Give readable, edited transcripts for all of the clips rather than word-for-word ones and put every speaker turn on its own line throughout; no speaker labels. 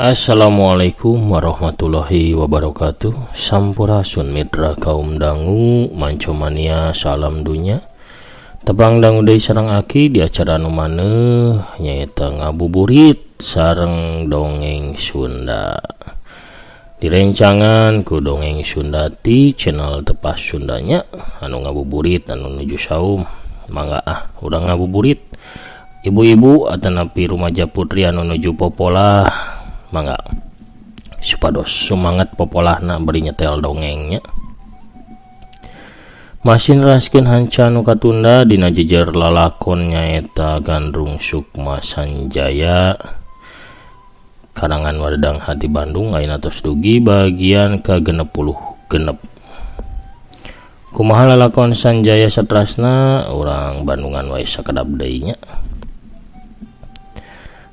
Assalamualaikum warahmatullahi wabarakatuh. Sampurasun mitra kaum dangu mancomania salam dunya. Tebang dangu deui sareng aki di acara anu maneuh nyaeta ngabuburit sareng dongeng Sunda. Direncangan ku dongeng Sunda ti channel Tepas Sundanya anu ngabuburit anu nuju saum. Mangga urang ngabuburit. Ibu-ibu atanapi rumaja putri anu nuju popolah mangga supados semangat popolahna beri nyetel dongengnya. Masih raskeun hanca anu katunda dina jejer lalakon nyaeta Gandrung Sukma Sanjaya karangan Wadadang Hati Bandung ayeuna tos dugi bagian ke-66. Kumaha lalakon Sanjaya satrasna urang Bandungan wae sakedap deui nya.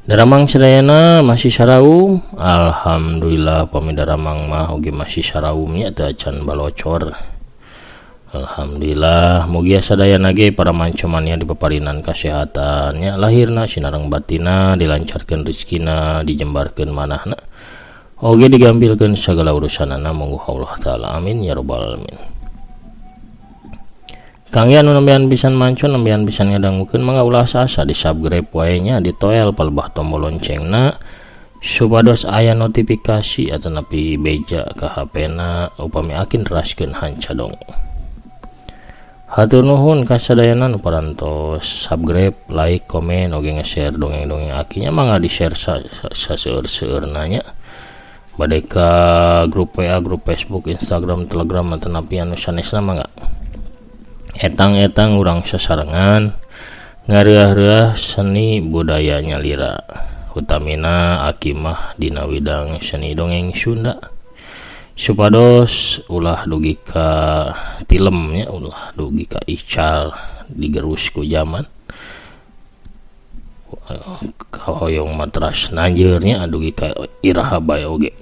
Daramang sadayana masih saraum, alhamdulillah pamidaramang mah oge masih saraumnya teu acan balocor. Alhamdulillah mugia sadayana ge para mancomania dipaparinan kasehatannya, lahirna sinareng batina dilancarkeun rezekina, dijembarkeun manahna. Oge digambilkeun sagala urusanana monggo Allah taala amin ya rabbal alamin. Kang anu nembean pisan mancon nembean pisan ngadangukeun mangga ulah asa di subscribe wae nya di toel palebah tombol loncengna supados aya notifikasi atanapi beja ka HP-na upami akin raskeun hanca dong. Hatur nuhun ka sadayana nu parantos subscribe, like, komen oge nge-share dongeng-dongeng akinya mangga di-share saseueur-seueurna nya. Bade ka grup WA, grup Facebook, Instagram, Telegram atanapi anu sanesna mangga. Etang-etang urang sasarengan ngareah-reah seni budaya nyalira utamina akimah dina widang seni dongeng Sunda supados ulah dugi ka filmnya, ulah dugi ka ical digerus ku zaman kahoyong matras nanjeurnya dugi ka iraha bae oge.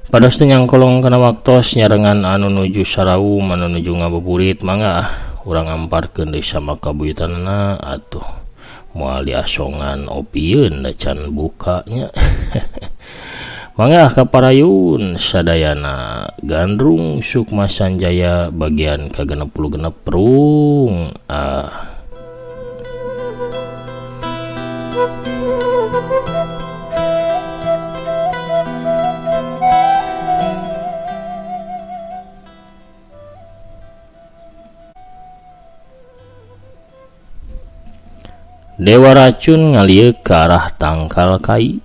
Pados teu nyangkolong kana waktos nyarengan anu nuju saraum anu nuju ngabuburit mangga urang amparkeun deui sama kabuyutanna atuh moal diasongan opieun da can bukanya. Mangga kaparayun sadayana Gandrung Sukma Sanjaya bagian ke-66 perung Dewa racun ngalieu ke arah tangkal kai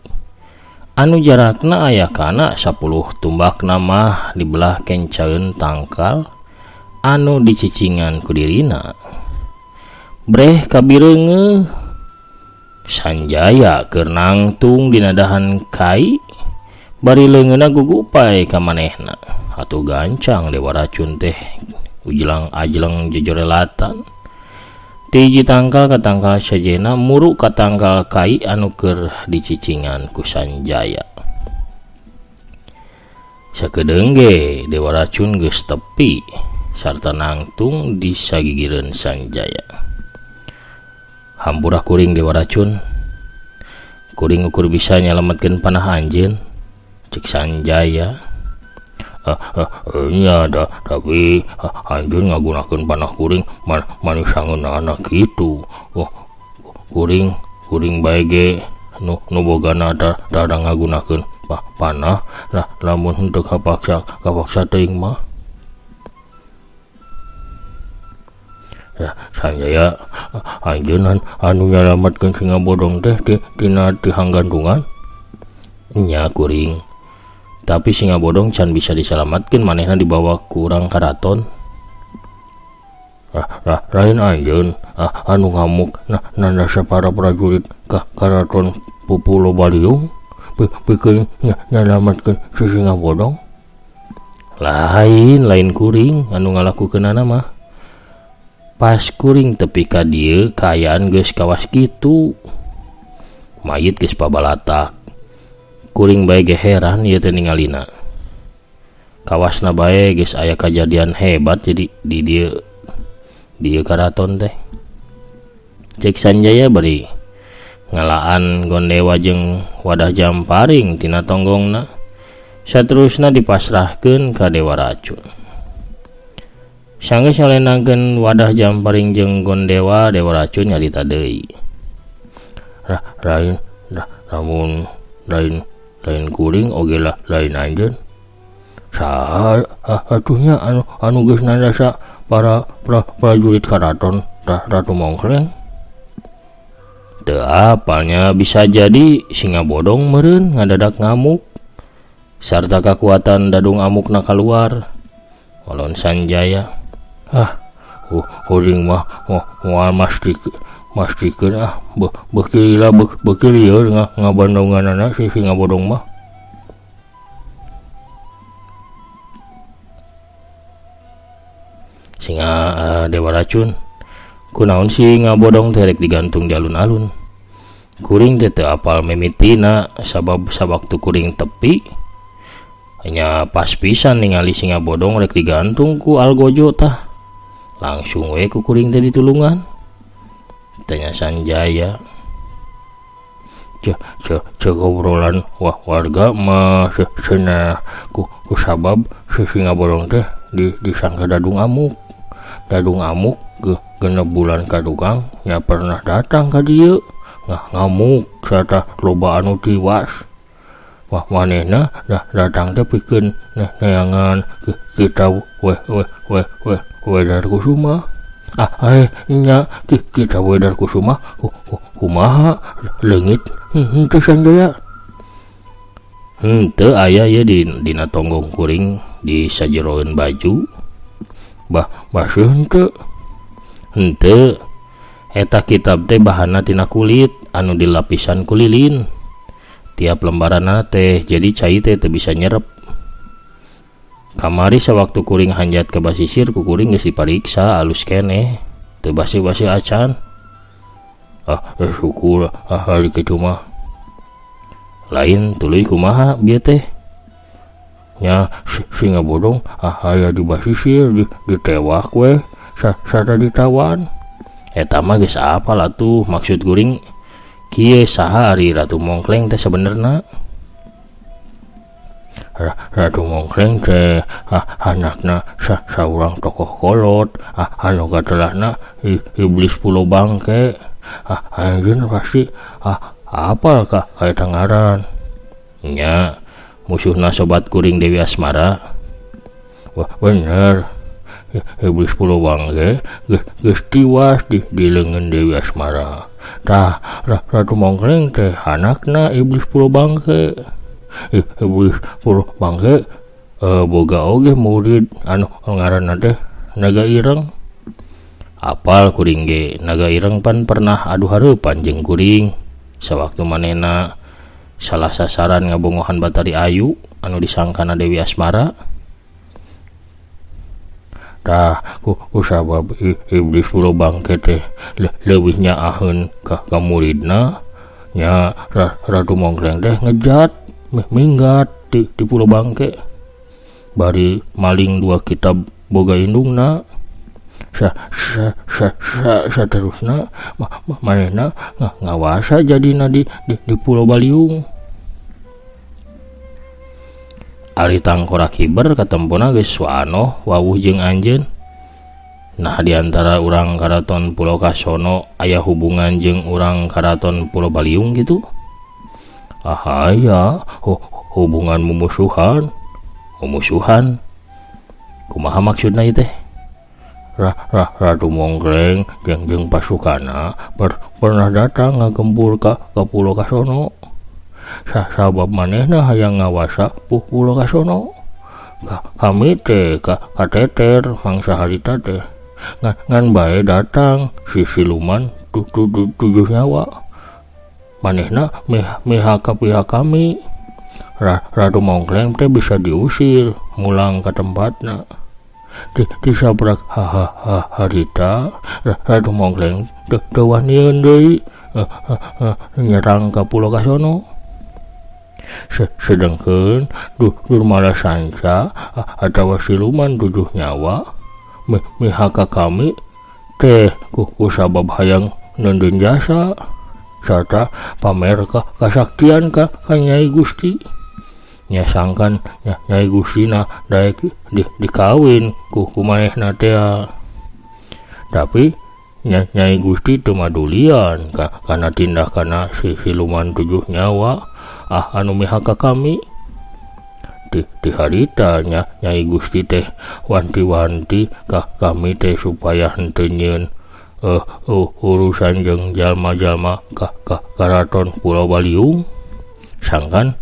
anu jarakna aya kana 10 tumbak nama dibelah kencaeun tangkal anu dicicingan ku dirina. Breh kabireungeuh Sanjaya keur nangtung dina dahan kai bari leungeunna gugupay ka manehna atuh gancang Dewa racun teh ujlang ajleng jejorelatan. Tiji tangkal ka tangkal sajena muru ka tangkal kai anu keur dicicingan ku Sanjaya. Sakedeung ge Dewa racun geus tepi sarta nangtung di sagigireun Sanjaya. Hampurah kuring Dewa racun. Kuring ukur bisa nyalametkeun panah anjeun cek Sanjaya. Nya tapi anjeun ngagunakeun panah kuring manis sangeunana kitu. Kuring bae ge nu bogana da ngagunakeun panah lamun henteu kapaksa teuing mah. Sanjaya anjeun anu nyalametkeun singa bodong teh tina hanggantungan. Nya kuring Tapi singa bodong can bisa diselamatkan, manehna dibawa ku urang karaton. Lain anjeun anu ngamuk nanda para prajurit ka karaton Pulo Baliung pikeun nyalamatkeun si singa bodong. Lain kuring anu ngalakukeunana mah. Pas kuring tepi ka dieu kaayaan geus kawas kitu. Mayit geus pabalatak. Kuring bae ge heran ieu teh ningalina. Kawasna bae geus aya kajadian hebat jadi di dieu karaton teh. Cek Sanjaya bari ngalaan Gondewa jeung Wadah Jamparing tina tonggongna. Saterusna dipasrahkeun ka Dewa Racun. Sanggeus nyalenakeun Wadah Jamparing jeung Gondewa, Dewa Racun nyarita deui. Lain kuring oge lah lain anjeun. Saha atuhnya anu geus nandasa para prajurit karaton Ratu Mongkleng? Teu apalnya, bisa jadi singa bodong meureun ngadadak ngamuk sarta kekuatan dadung amukna keluar. Walon Sanjaya, kuring mah moal mastikeun bekil ieu ngabandunganana si singa bodong mah. Singa Dewa Racun, kunaon singa bodong terek digantung di alun-alun. Kuring teh teu apal mimitina sabab sawaktu kuring tepi hanya pas pisan ningali singa bodong rek digantung ku algojo tah. Langsung we ku kuring teh ditulungan. Tanya Sanjaya. Cek obrolan warga mah cenah ku sabab si singa bodong teh disangka dadung amuk genep bulan kadukang nya pernah datang ka dieu ngamuk sarta loba anu tiwas. Manehna datang teh pikeun neangan kita Wedar Kusuma. Nya kita Wedar Kusuma kumaha leungit teu Sanjaya. Teu aya ye dina tonggong kuring disajeroeun baju. Baseuh henteu. Eta kitab teh bahanna tina kulit anu dilapisan ku lilin. Tiap lembaranna teh jadi cai teh teu bisa nyerep. Kamari sawaktu kuring hanjat ke basisir ku kuring geus dipariksa alus keneh, teu basi-basi acan. Syukur hari kitu mah. Lain tuluy kumaha bieu teh? Nya singa bodong aya di basisir ditewak we sarta ditawan. Eta mah geus apal atuh, maksud kuring kieu saha ari Ratu Mongkleng teh sabenerna. Ratu Mongkleng teh anakna saurang tokoh kolot anu gatelahna iblis Pulo Bangke. Anjeun pasti apal ka eta ngaran. Nya musuhna sobat kuring Dewi Asmara. Wah bener, iblis Pulo Bangke geus tiwas di leungeun Dewi Asmara. Tah Ratu Mongkleng teh anakna iblis Pulo Bangke. Iblis Pulo Bangke boga oge murid anu ngaranna teh Naga Ireng. Apal kuring ge, Naga Ireng pan pernah adu hareupan jeung kuring sawaktu manehna salah sasaran ngabongohan Batari Ayu anu disangkana Dewi Asmara. Tah ku sabab iblis Pulo Bangke teh leuwih nyaaheun ka muridna, nya Ratu Mongkleng teh ngejat minggat di Pulo Bangke. Bari maling 2 kitab boga indungna. Saterusna manehna ngawasa jadina di Pulo Baliung. Ari Tangkorak Hiber katempuna geus wanoh wawuh jeung anjeun. Nah diantara urang karaton Pulo Kasono aya hubungan jeung urang karaton Pulo Baliung gitu. Aya hubungan mumusuhan. Kumaha maksudna ieu teh? Ratu Mongkleng jeung pasukana pernah datang ngagempur ka Pulo Kasono. sabab manehna hayang ngawasa pulau kasono. Kami teh kateter mangsa harita teh ngan bae datang si siluman tujuh nyawa. Manehna mihak pihak kami. Ratu Mongkleng teh bisa diusir mulang ke tempatna. Di sabrak harita Ratu Mongkleng teu wanian deui nyerang ka pulau kasono. Sedangkan Durmala Sanca atawa siluman tujuh nyawa mihak kami teh kusabab hayang nendun jasa serta pamer kasaktian ka Nyai Gusti. Nyasangkan Nyai Gusti na daek dikawin ku manehna teh. Tapi Nyai Gusti teu madulian kana tindakanna si siluman tujuh nyawa anu mihak kami. Di harita Nyai Gusti teh wanti-wanti kami teh supaya henteu nyieun urusan jeung jalma-jalma ka karaton Pulau Baliung. Sangkan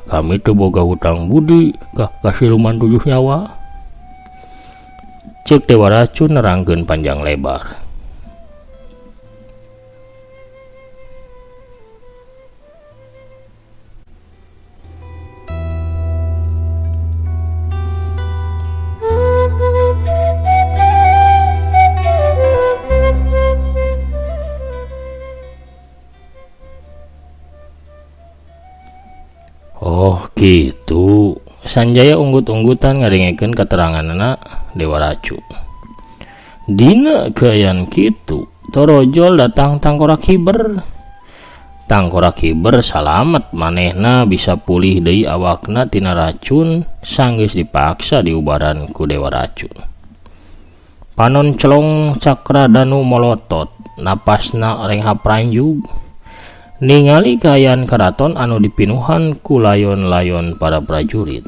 kami teu boga hutang budi ka siluman tujuh nyawa. Ceuk Dewa Racun nerangkeun panjang lebar. Oh gitu. Sanjaya unggut-unggutan ngadengekeun kateranganna Dewa Racun. Dina keayaan kitu torojol datang Tangkorak Hiber. Tangkorak Hiber salamet manehna bisa pulih deui awakna tina racun sanggeus dipaksa diubaran ku Dewa Racun. Panon celong Cakradanu molotot napasna reng hapranjug ningali kaayaan karaton anu dipinuhan ku layon-layon para prajurit.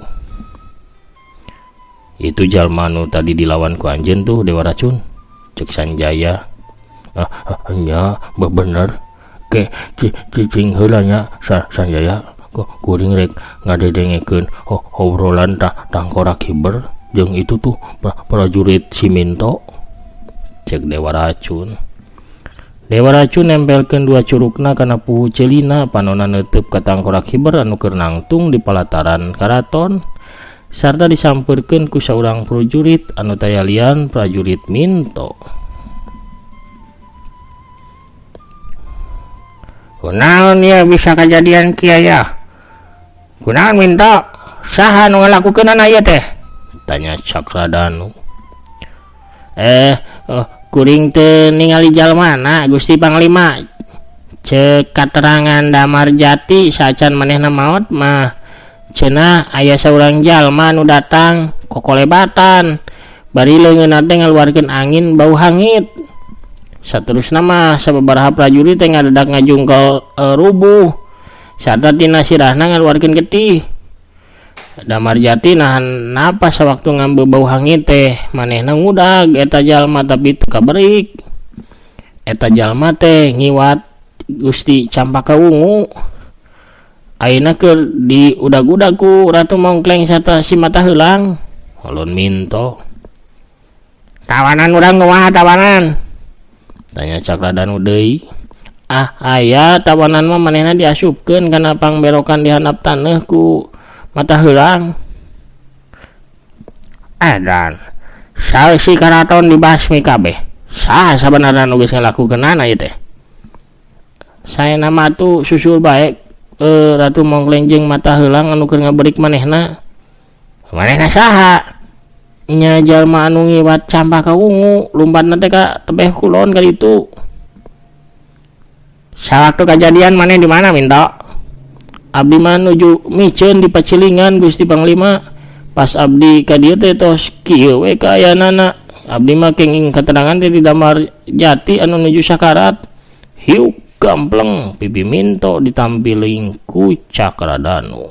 Itu jalma anu tadi dilawan ku anjeun tuh Dewa Racun, cek Sanjaya. Nya bener ke cicing heula nya Sanjaya kuring rek ngadedengekeun obrolan Tangkorak Hiber jeung itu tuh prajurit Siminto, cek Dewa Racun. Dewa Racun nempelkeun dua curugna kana puhu celina panonna neuteub ka Tangkorak Hiber anu keur nangtung di palataran karaton sarta disampeurkeun ku saurang prajurit anu tayalian prajurit Minto. Kunaon ya bisa kejadian kieu ya? Kunaon Minto? Saha nu ngalakukeunana ieu teh? Tanya Cakradanu. Kuring teu ningali jalmana Gusti Panglima, cek katerangan Damar Jati sacan manehna maot mah cenah aya saurang jalma nu datang kokolebatan bari leungeunna teh ngaluarkeun angin bau hangit. Saterusna mah sababaraha prajurit teh ngadadak ngajungkel rubuh sarta tina sirahna ngaluarkeun getih. Damar Jati nahan napas sewaktu ngambil bau hangit teh manehna ngudag eta jalma tapi teu kaberik. Eta jalma teh ngiwat Gusti Campaka Wungu. Ayeuna keur diudag-udag ku Ratu Mongkleng sarta si Mata Heulang. Ulun Minto. Tawanan urang kumaha tawanan? Tanya Cakradanu deui. Aya tawanan mah manehna diasupkeun kana pangberokan di handap taneuh ku Mata Heulang. Dan salsi karaton dibasmi kabeh. Saha sabenerna nu geus ngalakukeunana ieu teh? Saena mah tu susul bae Ratu Mongkleng jeung Mata Heulang anu keur ngaberik manehna. Manehna saha? Nya jalma anu ngiwat Campaka Wungu, lumpatna teh ka tebeh kulon ka ditu. Sawaktu kajadian maneh di mana Minto? Abdi mah nuju miceun di Pacilingan Gusti Panglima. Pas abdi ka dieu teh tos kieu we kaayanana. Abdi mah kenging katerangan teh di Damar Jati anu nuju sakarat. Hiu gampleng pipi Minto ditampiling ku Cakradanu.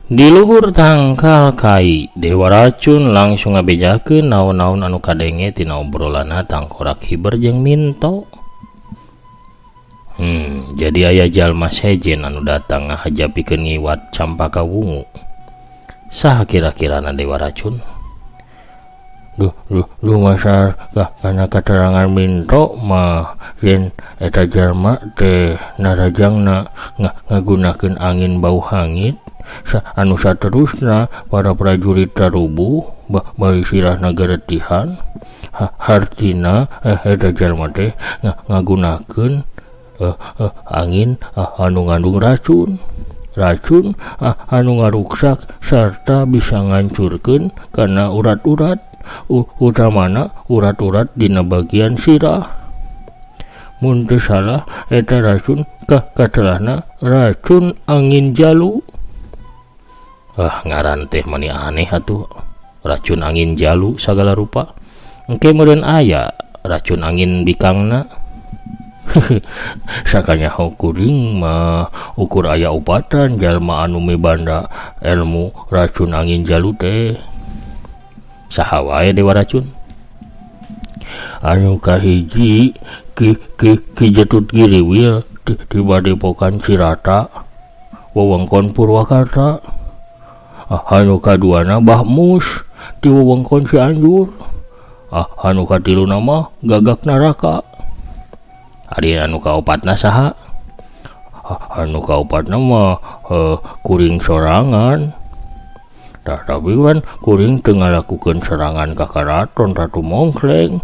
Di luhur tangkal kai Dewa Racun langsung ngabejakeun naon-naon anu kadenge tina obrolana Tangkorak Hiber jeung Minto. Jadi aya jalma sejen anu datang ngahajapikeun ngiwat Campaka Wungu. Saha kira-kirana Dewa Racun? Duh masar karena keterangan Minto mah yen eta jalma teh narajangna ngagunakeun angin bau hangit anu saterusna para prajurit tarubuh bari sirahna garetihan. Hartina eta jalma teh ngagunakeun angin anu ngandung racun anu ngaruksak sarta bisa ngancurkeun kana urat-urat utamana urat-urat dina bagian sirah. Mun teu salah eta racun katelahna racun angin jalu. Ngaran teh mani aneh atuh, racun angin jalu sagala rupa. Engke meureun aya racun angin bikangna. Sakanya kuring mah ukur aya upatan jalma anu mibanda ilmu racun angin jalu teh. Saha wae Dewa Racun? Anu kahiji Ki Jatut Giriwil di Badepokan Cirata wewengkon Purwakarta. Anu kaduana Mbah Mus di wewengkon Cianjur. Anu katiluna mah Gagak Naraka. Ari anu kaopatna saha? Anu kaopatna mah kuring sorangan. Tapi kan kuring teu ngalakukeun serangan ka karaton Ratu Mongkleng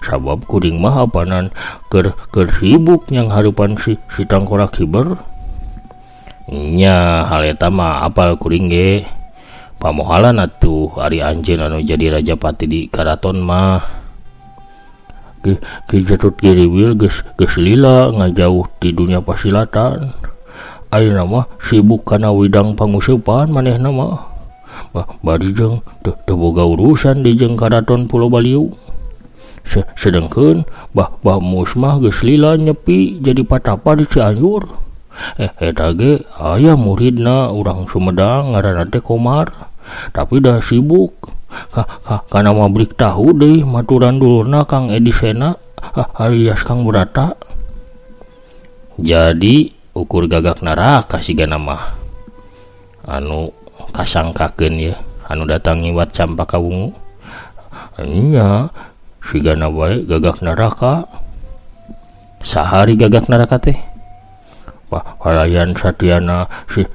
sabab kuring mah apanan keur sibuk nyang hareupan si Tangkorak Hiber. Nya hal eta mah apal kuring ge. Pamohalan atuh ari anjeun anu jadi Rajapati di karaton mah. Ki Jatut Giriwil geus lila ngajauh di dunia pasilatan. Ayeuna mah sibuk kana widang panguseupan manehna mah. Bari jeung teu boga urusan di jeung karaton Pulau Baliu. Sedengkeun Mbah Mus mah geus lila nyepi jadi patapa di Cianjur. Eta ge aya muridna urang Sumedang ngaranna teh Komar, tapi dah sibuk kana mabrik tahu deui maturan dulurna Kang Edi Sena alias Kang Brata. Jadi ukur Gagak Naraka sigana mah anu kasangkakeun ya anu datang ngiwat Campaka Wungu. Nya sigana wae Gagak Naraka. Sahari Gagak Naraka teh? Palayan satyana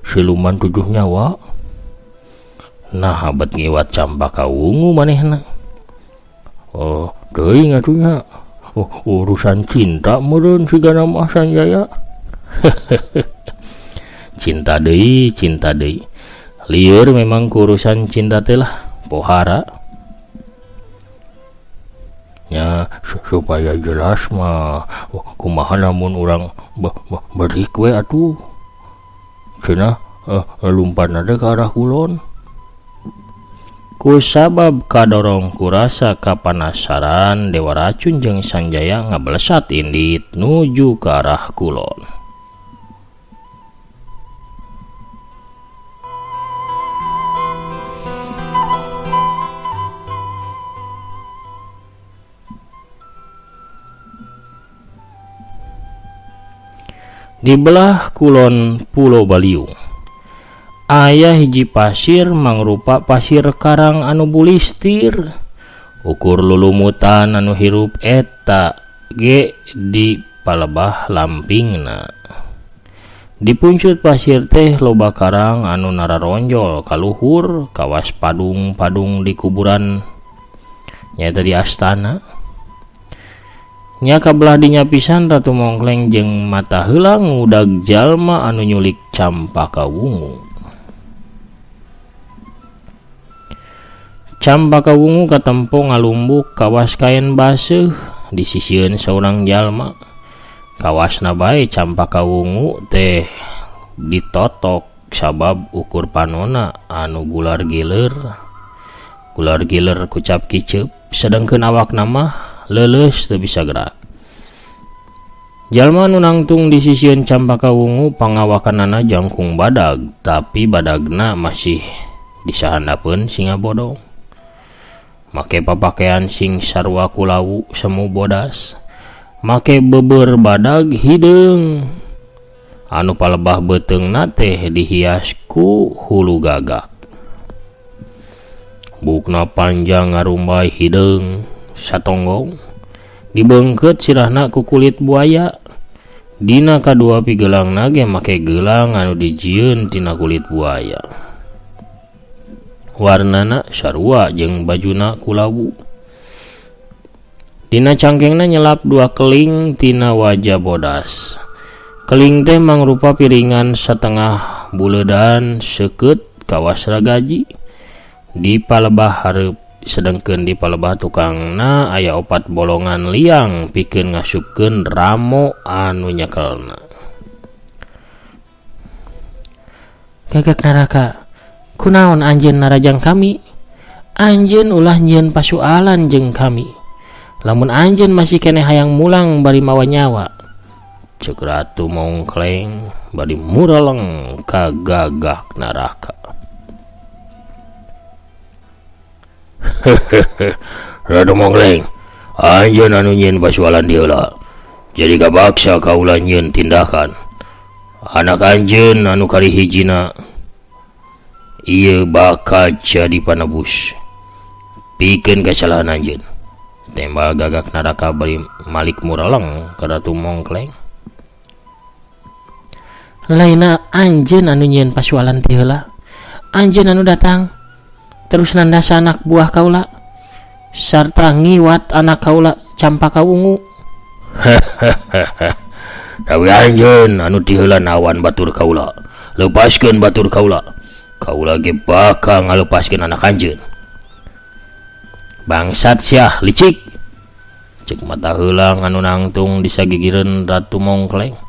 siluman 7 nyawa. Nah habat ngiwat Campaka Wungu manehna. Teuing atunya. Urusan cinta meureun sigana mah Sanjaya. Cinta deui. Lieur memang urusan cinta teh lah pohara. Nya supaya jelas mah kumaha namun urang berik we atuh. Cenah lumpatna teh ka arah kulon. Kusabab kadorong kurasa kapanasaran Dewa Racun jeung Sanjaya ngablesat indit nuju ke arah kulon. Di belah kulon Pulau Baliu aya hiji pasir mangrupa pasir karang anu bulistir. Ukur lulumutan anu hirup eta ge di palebah lampingna. Di puncut pasir teh loba karang anu nararonjol kaluhur kawas padung-padung di kuburan nyata di astana. Nya kabelah dinya pisan Ratu Mongkleng jeung mata heula ngudag jalma anu nyulik Campaka Wungu. Campaka Wungu katempo ngalumbuk kawas kain baseuh disisieun saurang jalma. Kawasna bae Campaka Wungu teh ditotok sabab ukur panona anu gular giler kucap kiceup sedengkeun awakna mah leuleus teu bisa gerak. Jalma nu nangtung di sisieun Campaka Wungu pangawakanana jangkung badag, tapi badagna masih disahandapeun singa bodong. Make papakaian sing sarua kulawu semu bodas, make beber badag hideung. Anu palebah beteungna teh dihias ku hulu gagak. Bukna panjang ngarumbai hideung satonggong, dibeungkeut sirahna ku kulit buaya. Dina kadua pigeulangna ge make gelang anu dijieun tina kulit buaya. Warnana sarua jeung bajuna kulawu. Dina cangkengna nyelap 2 keling tina wajah bodas. Keling teh mangrupa piringan setengah buledan seukeut kawas ragaji. Di palebah hareup, sedengkeun di palebah tukangna aya 4 bolongan liang pikeun ngasupkeun ramo anu nyekelna. Gagak naraka, kunaon anjeun narajang kami? Anjeun ulah nyieun pasualan jeung kami. Lamun anjeun masih keneh hayang mulang bari mawa nyawa. Ceuk Ratu Mongkleng bari mureleng ka Gagak Naraka. Ratu Mongkleng, anjeun anu nyieun pasualan dieula. Jadi kabaksa kaula nyieun tindakan. Anak anjeun anu kari hijina ieu bakal jadi panebus pikeun kasalahan anjeun. Tembak Gagak Naraka bari malik mureleng ka Ratu Mongkleng. Laina anjeun anu nyieun pasualan ti heula. Anjeun anu datang terus nandas anak buah kaula sarta ngiwat anak kaula Campaka Wungu. Tapi anjeun anu ti heula nawan batur kaula. Lepaskeun batur kaula. Kaula ge bakal ngalepaskeun anak anjeun. Bangsat sia licik. Cek mata heulang anu nangtung di sagigireun Ratu Mongkleng.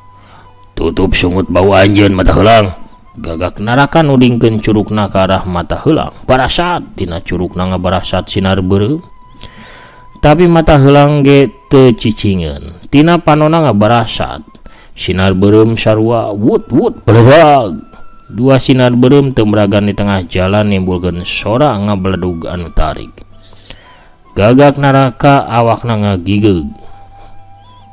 Tutup sungut bau anjeun mata heulang. Gagak Naraka nudingkeun curugna ka arah mata heulang. Barasat tina curugna ngabarasat sinar beureum. Tapi mata heulang ge teu cicingeun. Tina panonna ngabarasat sinar beureum sarua wut-wut beledag. 2 sinar beureum teu meragan di tengah jalan nimbulkeun sora ngabledug anu tarik. Gagak Naraka awakna ngagigeg.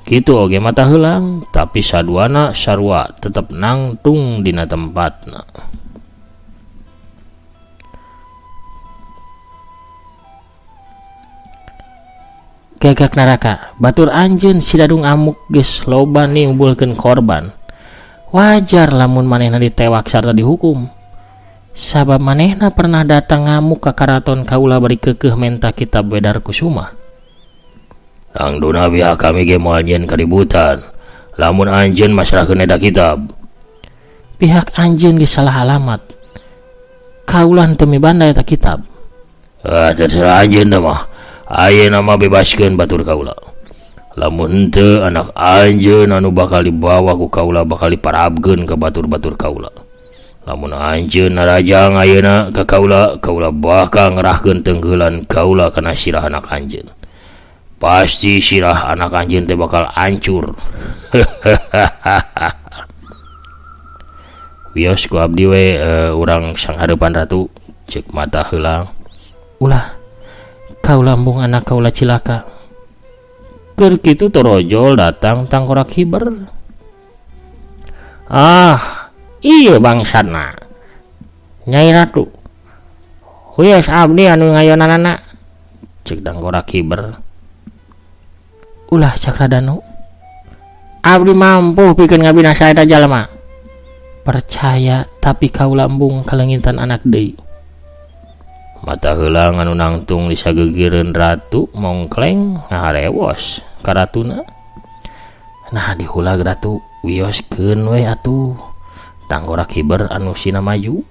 Kitu oge mata heulang, tapi saduana sarua tetep nangtung dina tempatna. Gagak Naraka, batur anjeun si dadung amuk geus loba nimbulkeun korban. Wajar lamun manehna ditewak sarta dihukum. Sabab manehna pernah datang ngamuk ka karaton kaula bari keukeuh menta kitab Wedar Kusuma. Angduna pihak kami ge moal nyieun kaributan. Lamun anjeun masrahkeun eta kitab. Pihak anjeun ge salah alamat. Kaula henteu mibanda eta kitab. Terserah anjeun teh mah. Ayeuna mah bebaskeun batur kaula. Lamun henteu anak anjeun anu bakal dibawa ku kaula bakal diparabkeun ka batur-batur kaula. Lamun anjeun narajang ayeuna ka kaula, kaula bakal ngerahkeun tenggeulan kaula kana sirah anak anjeun. Pasti sirah anak anjeun teh bakal hancur. Wios ku abdi we urang sanghareupan ratu, cek mata heulang. Ulah kaula embung anak kaula cilaka. Keur kitu torojol datang tangkorak hiber. Iya bangsana Nyai Ratu. Wios abdi anu ngayonanana, cek tangkorak hiber. Ulah Cakradanu, abdi mampu pikeun ngabinasa eta jalma. Percaya tapi kaula embung kalengintan anak deui. Mata heulang anu nangtung di sagegireun Ratu Mongkleng ngaharewos ka ratuna. Nah dihulag Ratu, wioskeun we atuh. Tangkorak hiber anu sina maju.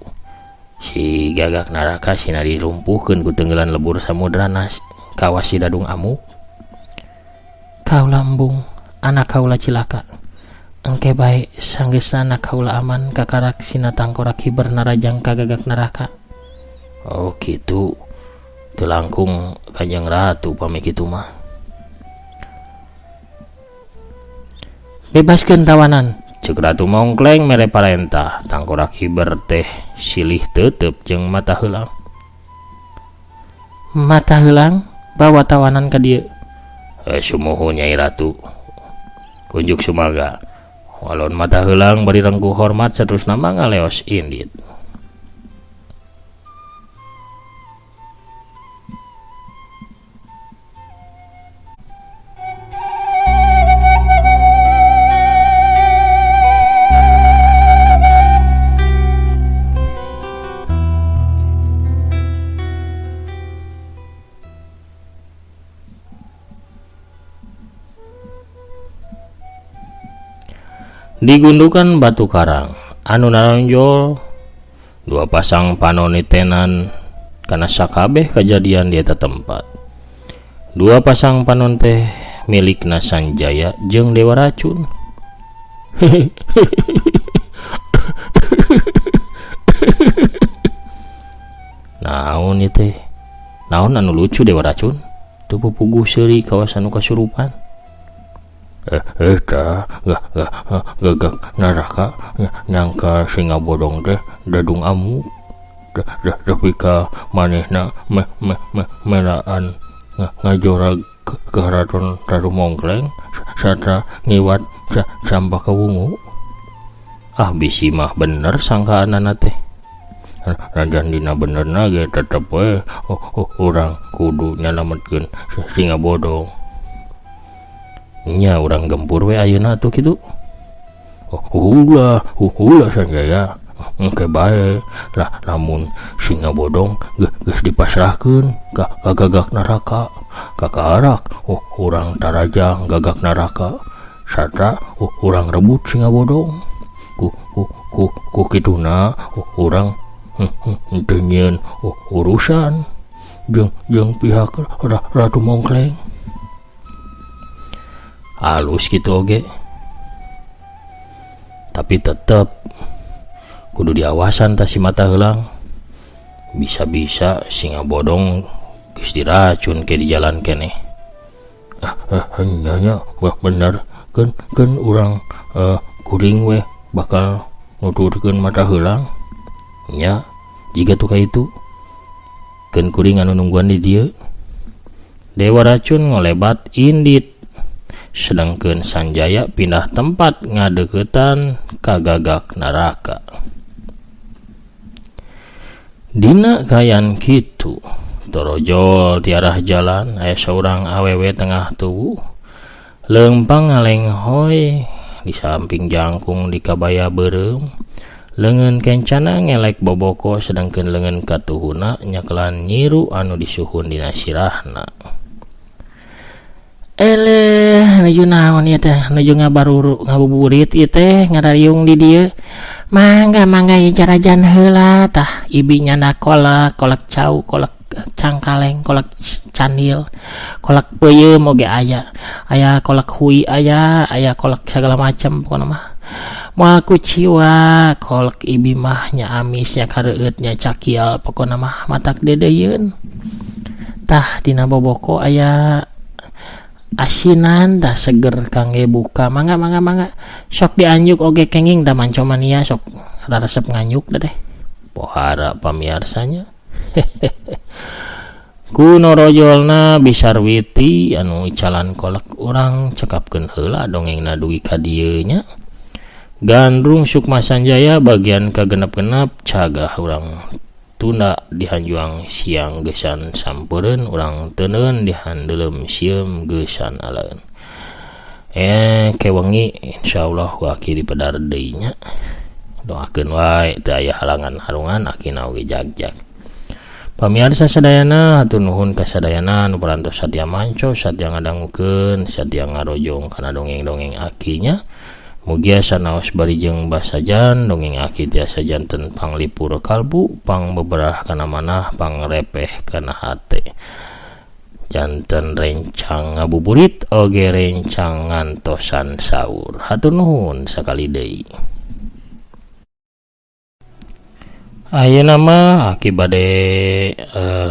Si Gagak Naraka sina dilumpuhkeun ku tenggelan lebur samudrana kawas si dadung amuk. Kaula embung anak kaula cilaka. Engke bae sanggeusna anak kaula aman kakarak sina tangkorak hiber narajang ka Gagak Naraka. Oh kitu. Teu langkung Kanjeng Ratu pami kitu mah. Bebaskeun tawanan, ceuk Ratu Mongkleng mere parentah. Tangkorak Hiber teh silih teuteup jeung mata heulang. Mata heulang, bawa tawanan ka dieu. Sumuhun Nyai Ratu. Kunjuk sumaga. Walon mata heulang bari rengkuh hormat saterusna mangga leos indit. Digundukan batu karang anu naronjol dua pasang panonitenan kana sakabeh kejadian di eta tempat. Dua pasang panon teh milikna Sanjaya jeung Dewa Racun. Naon ieu teh? Naon anu lucu Dewa Racun? Teu pupuguh seuri kawasan nu kasurupan. Gagak naraka nyangka singa bodong teh dadung amuk tapi ka manehna meraan ngajorag ke Keraton Ratu Mongkleng sarta ngiwat sampah ka wungu. Bisi mah bener sangkaanana teh. Najan dina benerna ge tetep we urang kudu nyalametkeun singa bodong. Nya urang gempur we ayeuna atuh kitu. Ulah Sanjaya. Engke bae lah lamun singa bodong geus dipasrahkeun ka gagak naraka. Kakaarak urang tarajang gagak naraka. Sarta urang rebut singa bodong. Ku kituna urang teu nyieun urusan jeung pihak Ratu Mongkleng. Halus gitu oge. Tapi tetep kudu diawasan ta si mata heulang. Bisa-bisa singa bodong geus diracun ke di jalan keneh. Nya bener keun urang kuring we bakal nuturkeun mata heulang. Nya jiga tuh kaitu keun kuring anu nungguan di dieu. Dewa Racun ngolebat indit. Sedangkan Sanjaya pindah tempat ngadeukeutan ka gagak naraka. Dina kayan kitu torojol tiarah jalan aya saurang awewe tengah tubuh leumpang ngalenghoy di samping jangkung di kabaya beureum. Leungeun kencana ngelek boboko sedangkan leungeun katuhuna nyakelan nyiru anu disuhun dina sirahna. Nuju naon ieu teh? Nuju ngabuburit ieu teh ngarariung di dieu. Mangga ieu jarajan heula tah ibinya na kolak cau, kolak cangkaleng, kolak candil, kolak peuyeum oge aya. Aya kolak hui aya kolak segala macam pokona mah. Moal kuciwa kolak ibi mah nya amis nya kareueut nya cakial pokona mah matak dedeyeun. Tah dina boboko aya asinan dah seger kangge buka. Mangga sok dianjuk oge kenging da mancomania sok resep nganyuk da teh pohara pamiarsanya. Kuno rojolna Bisarwiti anu icalan kolak urang cekapkeun heula dongengna dugi ka dieu nya. Gandrung Sukma Sanjaya bagian kagenep-genep cagah urang tunda dihanjuang siang geusan sampeureun urang teuneun dihandelem sieum geusan aleun. Kewengi insyaallah waki dipedar deui nya. Doakeun wae teu aya halangan harungan akina oge jagjag. Pamirsa sadayana hatur nuhun ka sadayana nu parantos satya manco, satya ngadangukeun, satya ngarojong kana dongeng-dongeng akinya. Mugia sanaos barijeng basajan dongeng aki tiasa janten panglipur kalbu, pang beberah kana manah, pang repeh kana hate. Janten rencang ngabuburit oge rencang ngantosan saur. Hatur nuhun sakali deui. Ayeuna mah aki bade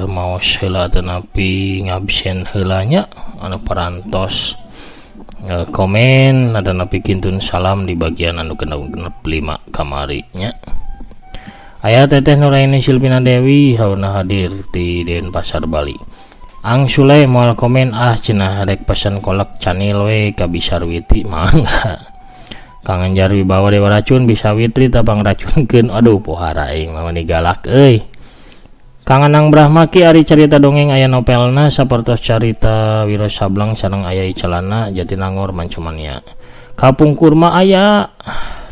maos heula teu nepi ngabsen heula nya anu parantos komen atau napikintun salam di bagian anu genep 5 kamari nya. Aya Teteh Nuraini Silvina Dewi hauna hadir di Denpasar Bali. Ang Sule moal komen cenah rek pesan kolak canil we ka Bisarwiti mangga. Kang Anjar Wibawa Dewa Racun bisa witri tapang racunkeun aduh pohara aing mah galak euy. Kang Anang Brahmaki ari carita dongeng aya novelna sapertos carita Wiro Sableng sareng aya Icalana Jatinangor Mancumania. Kapungkur mah aya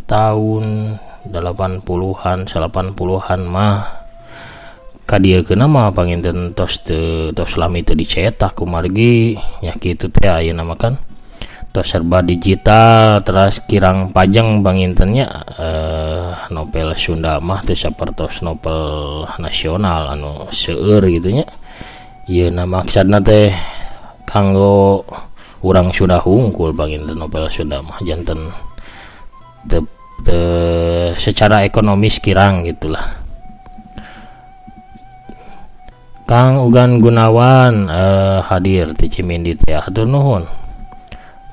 tahun 80-an 80-an mah kadiekeuna mah panginten tos lami teu dicetak kumargi nya kitu teh ayeuna mah kan tos serba digital terus kirang pajang pangintennya novel Sunda mah teu sapertos novel nasional anu seueur kitu nya. Ieu na maksudna teh kanggo urang Sunda hungkul panginten novel Sunda mah janten secara ekonomis kirang gitulah. Kang Ugan Gunawan hadir di Cimindi teh hatur nuhun.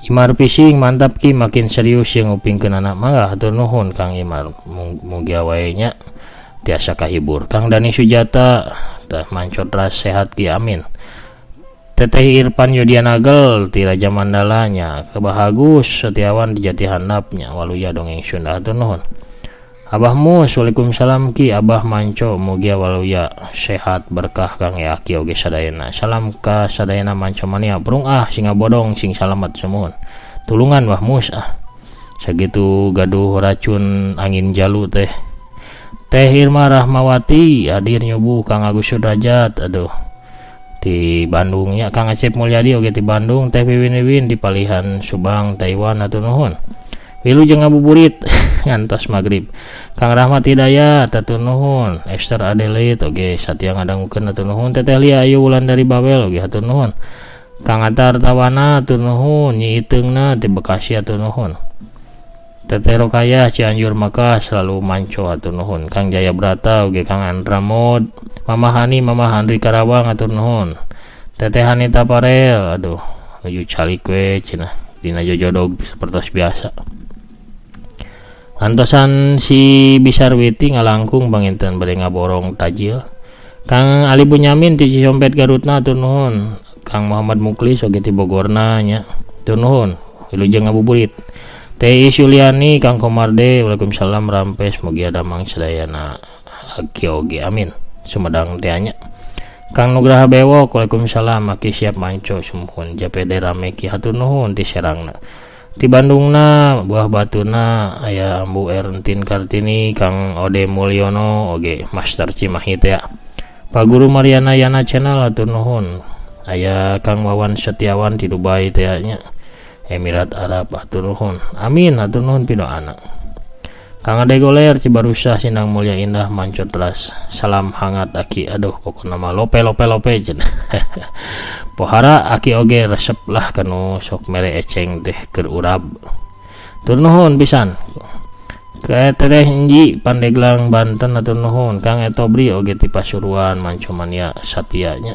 Imar Pising mantap ki makin serius yang ngupingkeun anak mah hatur nuhun Kang Imar mugi wae nya tiasa kahibur. Kang Dani Sujata tah mancot ras sehat ki amin. Teteh Irfan Yudianagel ti Raja Mandala nya kebahagus Setiawan di Jati Handapnya waluya dongeng Sunda hatur nuhun. Abah Mus Waalaikumsalam ki Abah Manco mugia waluya sehat berkah Kang Yaki oge sadayana. Salam ka sadayana Manco mania brung singa bodong sing salamet semuhun. Tulungan Wah Mus sagitu gaduh racun angin jalu teh. Teh Irma Rahmawati hadir nyobu Kang Agus Sudrajat aduh di Bandungnya. Kang Acep Mulyadi oge di Bandung. Teh Wiwin di Palihan Subang Taiwan hatur nuhun. Wilujeng ngabuburit ngantos magrib. Kang Rahmat Hidayat hatur nuhun. Esther Adelaide oge satia ngadangukeun hatur nuhun. Teteh Lia Ayu Wulandari Bawel oge hatur nuhun. Kang Atar Tawana hatur nuhun. Nyi Iteungna ti Bekasi hatur nuhun. Teteh Rokayah Cianjur Makas selalu manco hatur nuhun. Kang Jaya Brata oge Kang Andra Mod. Mama Hani Mama Handri Karawang hatur nuhun. Teteh Hanita Parel aduh nuju calik we cenah dina jojodog seperti biasa. Antosan si Bisarwiti ngalangkung banginten bade ngaborong tajil. Kang Ali Bunyamin ti Cisompet Garutna hatur nuhun. Kang Muhammad Muklis oge ti Bogorna nya hatur nuhun. Wilujeng ngabuburit. Teh Suliani Kang Komarde Waalaikumsalam rampes mugi damang sadayana aki oge amin. Sumedang teh nya. Kang Nugraha Bewok Waalaikumsalam aki siap manco sumuhun. Japede rame ki hatur nuhun ti Serangna. Di Bandungna Buah Batuna aya Ambu Erntin Kartini Kang Ode Mulyono oge Master Cimahi teh. Pak Guru Mariana Yana Channel hatur nuhun. Aya Kang Wawan Setiawan di Dubai teh nya Emirat Arab hatur nuhun. Amin hatur nuhun pidoana. Kang Ade Goler Cibarusah Sindang Mulia Indah mancot ras. Salam hangat aki aduh pokona mah lope cenah. Pohara aki oge resep lah kanu sok mere eceng teh keur urab. Tur nuhun pisan. Ke Teteh Enji Pandeglang Banten hatur nuhun. Kang Etobri oge ti Pasuruan Mancumania Satianya.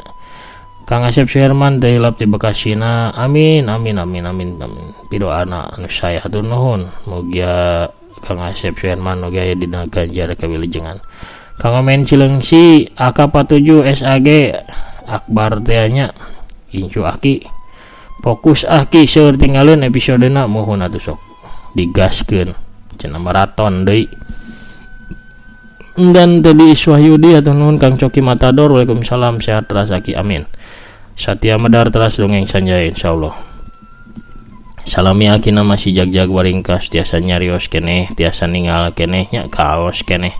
Kang Asep Suherman teh hilap ti Bekasina. Amin. Pidoana anu saya hatur nuhun. Mugia Kang Asep Suherman oge aya dina Ganjar kawilujengan. Kang Amen Cilengsi AK47 SAG Akbar teh nya Incu aki fokus aki seueur tinggalin episodena mohon atuh sok digaskeun cenah maraton deui. Dan tadi Iswahyudi atuh nuhun Kang Coki Matador Waalaikumsalam sehat rasaki amin. Satya Medar teras dongeng sanjaya insyaallah. Salami akina masih jagjag waringkas tiasa nyarios keneh tiasa ninggal keneh nya kaos keneh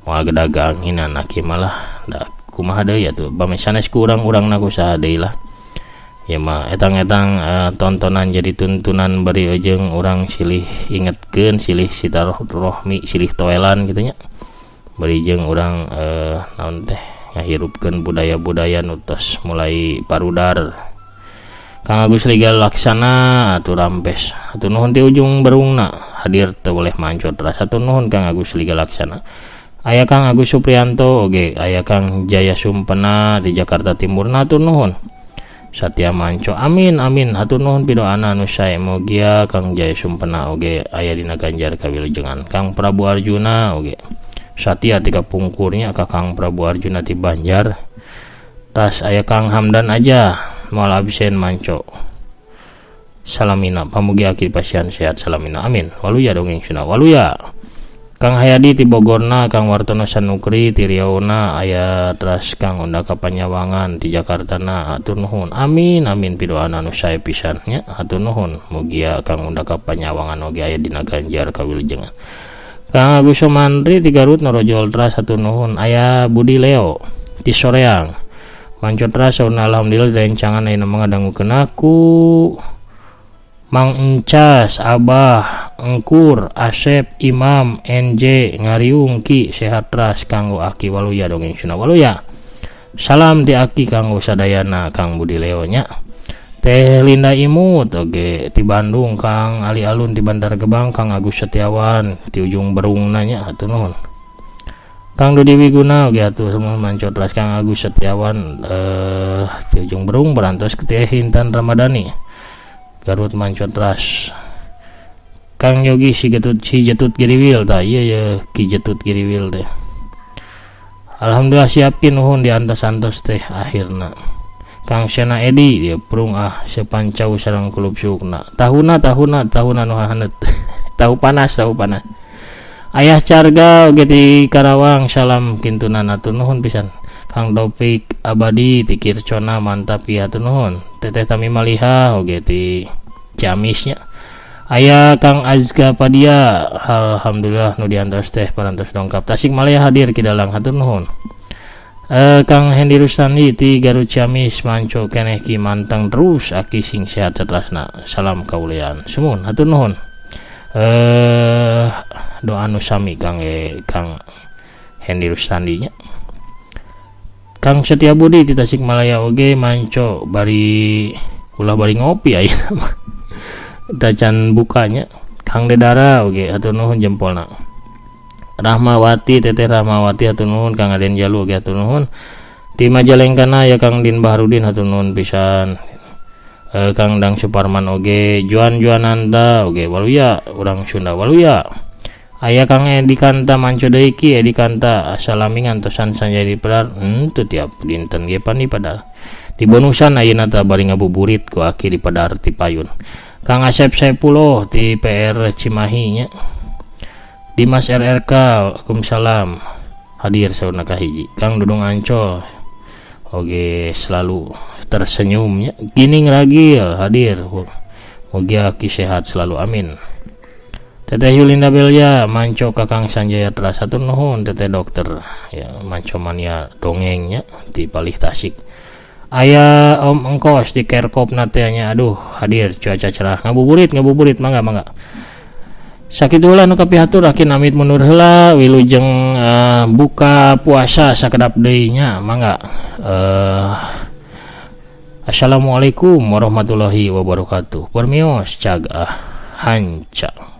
moal gedagang hinan aki malah da kumaha deui atuh bame sanes ku urang-urangna kusaha deui lah. Ya mah etang-etang tontonan jadi tuntunan bari ujung orang silih ingetkeun silih Sita Rohmi silih toelan gitu nya bari jeung urang naon teh ngahirupkeun budaya-budaya nutos mulai parudar. Kang Agus Liga Laksana atuh rampes atuh nuhun ti ujung berungna hadir teu boleh mancot rasa atuh nuhun Kang Agus Liga Laksana. Aya Kang Agus Supriyanto oge aya Kang Jaya Sumpena di Jakarta Timur atuh nuhun. Satya manco amin amin hatur nuhun pidoana anu sae mugia Kang Jaya Sumpena oge aya dina ganjar kawilujengan Kang Prabu Arjuna oge Satya tiga pungkurnya ka Kang Prabu Arjuna ti Banjar tas aya Kang Hamdan aja moal absen manco salamina pamugi aki pasien sehat salamina amin waluya dongeng Sunda waluya Kang Hayadi ti Bogorna Kang Wartono Sanukri ti Riauna aya teras Kang Undaka Panyawangan ti Jakartana hatur nuhun amin amin pidoana anu sae pisan nya hatur nuhun mugia Kang Undaka Panyawangan oge aya dina ganjar kawilujengan Kang Agus Sumantri ti Garut Norojol teras hatur nuhun aya Budi Leo ti Soreang manco teras alhamdulillah rencangan ayeuna mangadangukeun aku Mang Encas, Abah, Engkur, Asep, Imam, NJ, Ngariung, Ki, sehat ras kanggo Aki waluya dongeng Sunda waluya. Salam ti Aki kanggo sadayana Kang Budi Leo nya. Teh Linda Imut oge ti Bandung Kang Ali Alun ti Bantar Gebang Kang Agus Setiawan ti ujung Berung nanya hatur nuhun. Kang Dudi Wiguna oge atuh semua mancot ras Kang Agus Setiawan ti ujung Berung berantos ke Teh Intan Ramadhani. Garut mancot ras Kang Yogi si Jetut Giriwil ta iya ya Ki Jetut Giriwil teh alhamdulillah siapkin nuhun di antos-antos teh akhirna Kang Sena Edi dia prung sepancau sareng kulub sukna tahuna nu hanet tahu panas Ayah Carga oge ti Karawang salam kintunan atur nuhun pisan Kang Dopik Abadi ti Kircona mantap ya hatur nuhun Teteh Tami Maliha oge ti Ciamisnya aya Kang Azka Padia alhamdulillah nu diantos teh parantos dongkap Tasikmalaya hadir kidalang hatur nuhun Kang Hendi Rustandi ti Garut Ciamis manco keneh ki manteng terus aki sing sehat satrasna salam kaulian sumun hatur nuhun doa nu sami Kang Hendi Rustandi nya Kang Setia Budi di Tasikmalaya oge manco bari ngopi ayeuna dacan bukanya Kang Dedara oge hatur nuhun jempolna Rahmawati Teteh Rahmawati hatur nuhun Kang Aden Jalu oge hatur nuhun ti Majalengkana ya Kang Din Baharudin hatur nuhun pisan Kang Dang Suparman oge Juananta oge waluya urang Sunda waluya aya Kang Edi Kanta manco deui ki Edi Kanta salami ngantosan sanjadi pelar teu tiap dinten ge pani padahal di bonusan ayeuna teh bari ngabuburit ku Aki di Padar ti Payun Kang Asep Saipullah ti PR Cimahi nya Dimas RRK Waalaikumsalam hadir sauna kahiji Kang Dudung Ancol oge selalu tersenyumnya Gining Ragil hadir mugia Aki sehat selalu amin Teteh Yulinda Belja manco Kakang Sanjaya teras hatur nuhun Teteh dokter ya manco mania dongengnya di Palih Tasik aya Om Engkos di Kerkop natenya aduh hadir cuaca cerah ngabuburit mangga sakit ulah nu kapihatur akin amit mundur heula wilujeng buka puasa sakedap deui nya mangga Assalamualaikum warahmatullahi wabarakatuh permios cagah hanca